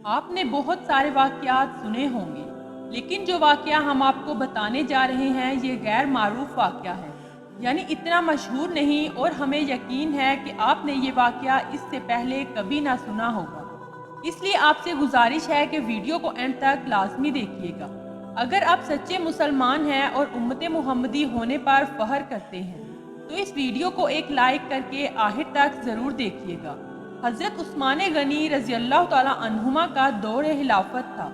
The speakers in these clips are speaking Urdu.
آپ نے بہت سارے واقعات سنے ہوں گے، لیکن جو واقعہ ہم آپ کو بتانے جا رہے ہیں یہ غیر معروف واقعہ ہے، یعنی اتنا مشہور نہیں، اور ہمیں یقین ہے کہ آپ نے یہ واقعہ اس سے پہلے کبھی نہ سنا ہوگا۔ اس لیے آپ سے گزارش ہے کہ ویڈیو کو اینڈ تک لازمی دیکھیے گا۔ اگر آپ سچے مسلمان ہیں اور امت محمدی ہونے پر فخر کرتے ہیں تو اس ویڈیو کو ایک لائک کر کے آخر تک ضرور دیکھیے گا۔ حضرت عثمان غنی رضی اللہ تعالیٰ عنہما کا دور خلافت تھا،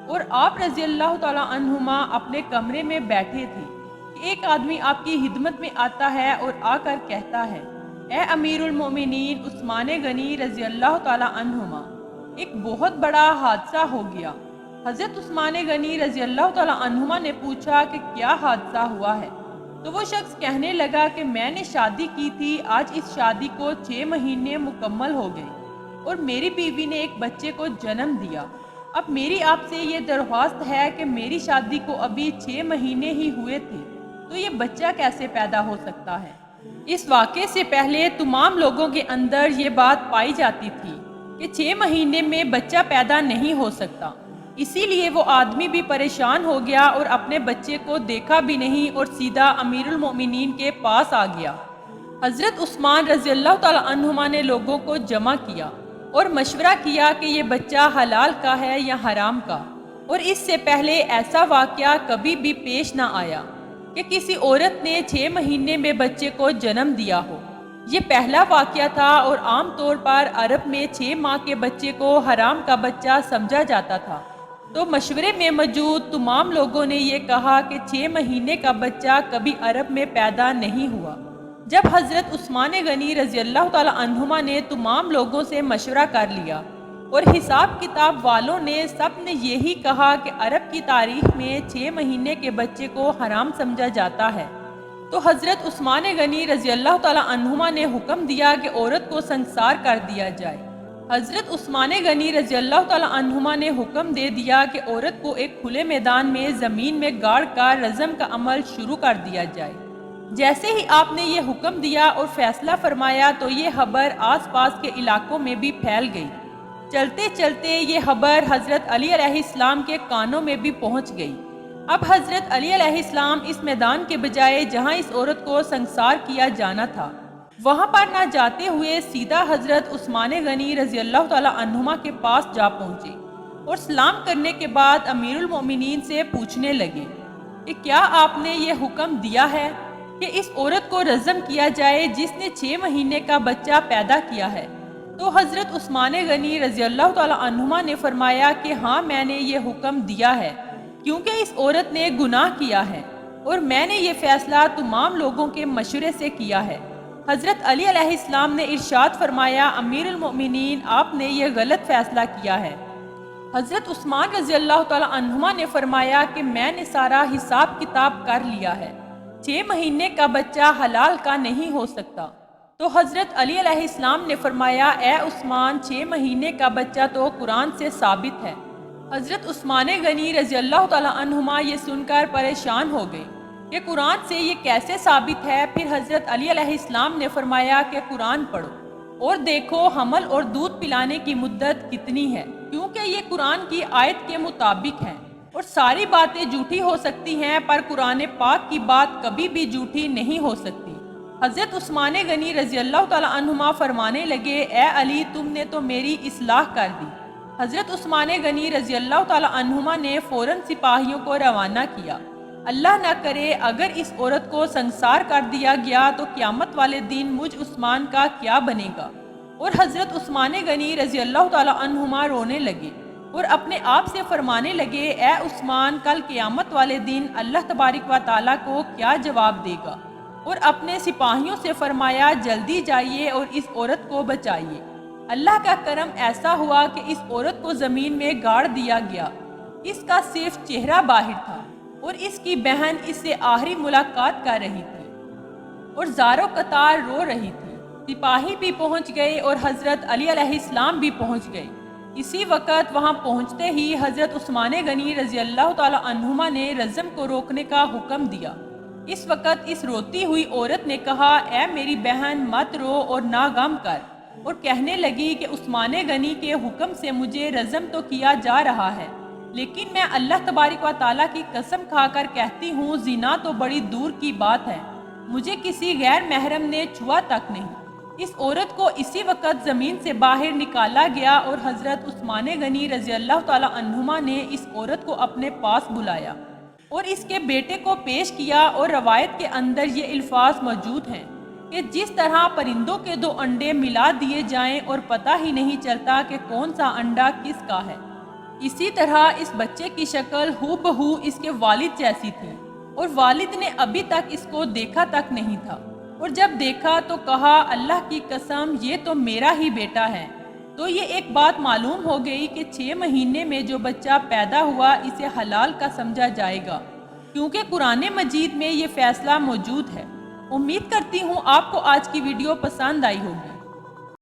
اور آپ رضی اللہ تعالیٰ عنہما اپنے کمرے میں بیٹھے تھے کہ ایک آدمی آپ کی خدمت میں آتا ہے اور آ کر کہتا ہے، اے امیر المومنین عثمان غنی رضی اللہ تعالیٰ عنہما، ایک بہت بڑا حادثہ ہو گیا۔ حضرت عثمان غنی رضی اللہ تعالیٰ عنہما نے پوچھا کہ کیا حادثہ ہوا ہے؟ تو وہ شخص کہنے لگا کہ میں نے شادی کی تھی، آج اس شادی کو 6 مہینے مکمل ہو گئے اور میری بیوی نے ایک بچے کو جنم دیا۔ اب میری آپ سے یہ درخواست ہے کہ میری شادی کو ابھی 6 مہینے ہی ہوئے تھے، تو یہ بچہ کیسے پیدا ہو سکتا ہے؟ اس واقعے سے پہلے تمام لوگوں کے اندر یہ بات پائی جاتی تھی کہ 6 مہینے میں بچہ پیدا نہیں ہو سکتا، اسی لیے وہ آدمی بھی پریشان ہو گیا اور اپنے بچے کو دیکھا بھی نہیں اور سیدھا امیر المومنین کے پاس آ گیا۔ حضرت عثمان رضی اللہ تعالیٰ عنہما نے لوگوں کو جمع کیا اور مشورہ کیا کہ یہ بچہ حلال کا ہے یا حرام کا، اور اس سے پہلے ایسا واقعہ کبھی بھی پیش نہ آیا کہ کسی عورت نے 6 مہینے میں بچے کو جنم دیا ہو۔ یہ پہلا واقعہ تھا، اور عام طور پر عرب میں 6 ماہ کے بچے کو حرام کا بچہ سمجھا جاتا تھا۔ تو مشورے میں موجود تمام لوگوں نے یہ کہا کہ 6 مہینے کا بچہ کبھی عرب میں پیدا نہیں ہوا۔ جب حضرت عثمان غنی رضی اللہ تعالیٰ عنہما نے تمام لوگوں سے مشورہ کر لیا اور حساب کتاب والوں نے سب نے یہی کہا کہ عرب کی تاریخ میں 6 مہینے کے بچے کو حرام سمجھا جاتا ہے، تو حضرت عثمان غنی رضی اللہ تعالیٰ عنہما نے حکم دیا کہ عورت کو سنسار کر دیا جائے۔ حضرت عثمان غنی رضی اللہ تعالیٰ عنہما نے حکم دے دیا کہ عورت کو ایک کھلے میدان میں زمین میں گاڑ کر رجم کا عمل شروع کر دیا جائے۔ جیسے ہی آپ نے یہ حکم دیا اور فیصلہ فرمایا تو یہ خبر آس پاس کے علاقوں میں بھی پھیل گئی۔ چلتے چلتے یہ خبر حضرت علی علیہ السلام کے کانوں میں بھی پہنچ گئی۔ اب حضرت علی علیہ السلام اس میدان کے بجائے جہاں اس عورت کو سنسار کیا جانا تھا وہاں پر نہ جاتے ہوئے سیدھا حضرت عثمان غنی رضی اللہ تعالیٰ عنہما کے پاس جا پہنچے اور سلام کرنے کے بعد امیر المومنین سے پوچھنے لگے کہ کیا آپ نے یہ حکم دیا ہے کہ اس عورت کو رجم کیا جائے جس نے 6 مہینے کا بچہ پیدا کیا ہے؟ تو حضرت عثمان غنی رضی اللہ تعالیٰ عنہما نے فرمایا کہ ہاں، میں نے یہ حکم دیا ہے، کیونکہ اس عورت نے گناہ کیا ہے اور میں نے یہ فیصلہ تمام لوگوں کے مشورے سے کیا ہے۔ حضرت علی علیہ السلام نے ارشاد فرمایا، امیر المؤمنین، آپ نے یہ غلط فیصلہ کیا ہے۔ حضرت عثمان رضی اللہ تعالیٰ عنہما نے فرمایا کہ میں نے سارا حساب کتاب کر لیا ہے، 6 مہینے کا بچہ حلال کا نہیں ہو سکتا۔ تو حضرت علی علیہ السلام نے فرمایا، اے عثمان، 6 مہینے کا بچہ تو قرآن سے ثابت ہے۔ حضرت عثمان غنی رضی اللہ تعالیٰ عنہما یہ سن کر پریشان ہو گئے کہ قرآن سے یہ کیسے ثابت ہے؟ پھر حضرت علی علیہ السلام نے فرمایا کہ قرآن پڑھو اور دیکھو حمل اور دودھ پلانے کی مدت کتنی ہے، کیونکہ یہ قرآن کی آیت کے مطابق ہے، اور ساری باتیں جھوٹی ہو سکتی ہیں پر قرآن پاک کی بات کبھی بھی جھوٹی نہیں ہو سکتی۔ حضرت عثمان غنی رضی اللہ تعالیٰ عنہما فرمانے لگے، اے علی، تم نے تو میری اصلاح کر دی۔ حضرت عثمان غنی رضی اللہ تعالیٰ عنہما نے فوراً سپاہیوں کو روانہ کیا۔ اللہ نہ کرے اگر اس عورت کو سنسار کر دیا گیا تو قیامت والے دن مجھ عثمان کا کیا بنے گا؟ اور حضرت عثمان غنی رضی اللہ تعالیٰ عنہما رونے لگے اور اپنے آپ سے فرمانے لگے، اے عثمان، کل قیامت والے دن اللہ تبارک و تعالیٰ کو کیا جواب دے گا؟ اور اپنے سپاہیوں سے فرمایا، جلدی جائیے اور اس عورت کو بچائیے۔ اللہ کا کرم ایسا ہوا کہ اس عورت کو زمین میں گاڑ دیا گیا۔ اس کا صرف چہرہ باہر تھا اور اس کی بہن اس سے آخری ملاقات کر رہی تھی اور زاروں قطار رو رہی تھی۔ سپاہی بھی پہنچ گئے اور حضرت علی علیہ السلام بھی پہنچ گئے۔ اسی وقت وہاں پہنچتے ہی حضرت عثمان غنی رضی اللہ تعالیٰ عنہما نے رجم کو روکنے کا حکم دیا۔ اس وقت اس روتی ہوئی عورت نے کہا، اے میری بہن، مت رو اور نہ غم کر، اور کہنے لگی کہ عثمان غنی کے حکم سے مجھے رجم تو کیا جا رہا ہے، لیکن میں اللہ تبارک و تعالیٰ کی قسم کھا کر کہتی ہوں زنا تو بڑی دور کی بات ہے، مجھے کسی غیر محرم نے چھوا تک نہیں۔ اس عورت کو اسی وقت زمین سے باہر نکالا گیا اور حضرت عثمان غنی رضی اللہ تعالیٰ عنہما نے اس عورت کو اپنے پاس بلایا اور اس کے بیٹے کو پیش کیا، اور روایت کے اندر یہ الفاظ موجود ہیں کہ جس طرح پرندوں کے دو انڈے ملا دیے جائیں اور پتہ ہی نہیں چلتا کہ کون سا انڈا کس کا ہے، اسی طرح اس بچے کی شکل ہو بہو اس کے والد جیسی تھی، اور والد نے ابھی تک اس کو دیکھا تک نہیں تھا، اور جب دیکھا تو کہا اللہ کی قسم یہ تو میرا ہی بیٹا ہے۔ تو یہ ایک بات معلوم ہو گئی کہ 6 مہینے میں جو بچہ پیدا ہوا اسے حلال کا سمجھا جائے گا، کیونکہ قرآن مجید میں یہ فیصلہ موجود ہے۔ امید کرتی ہوں آپ کو آج کی ویڈیو پسند آئی ہوگی۔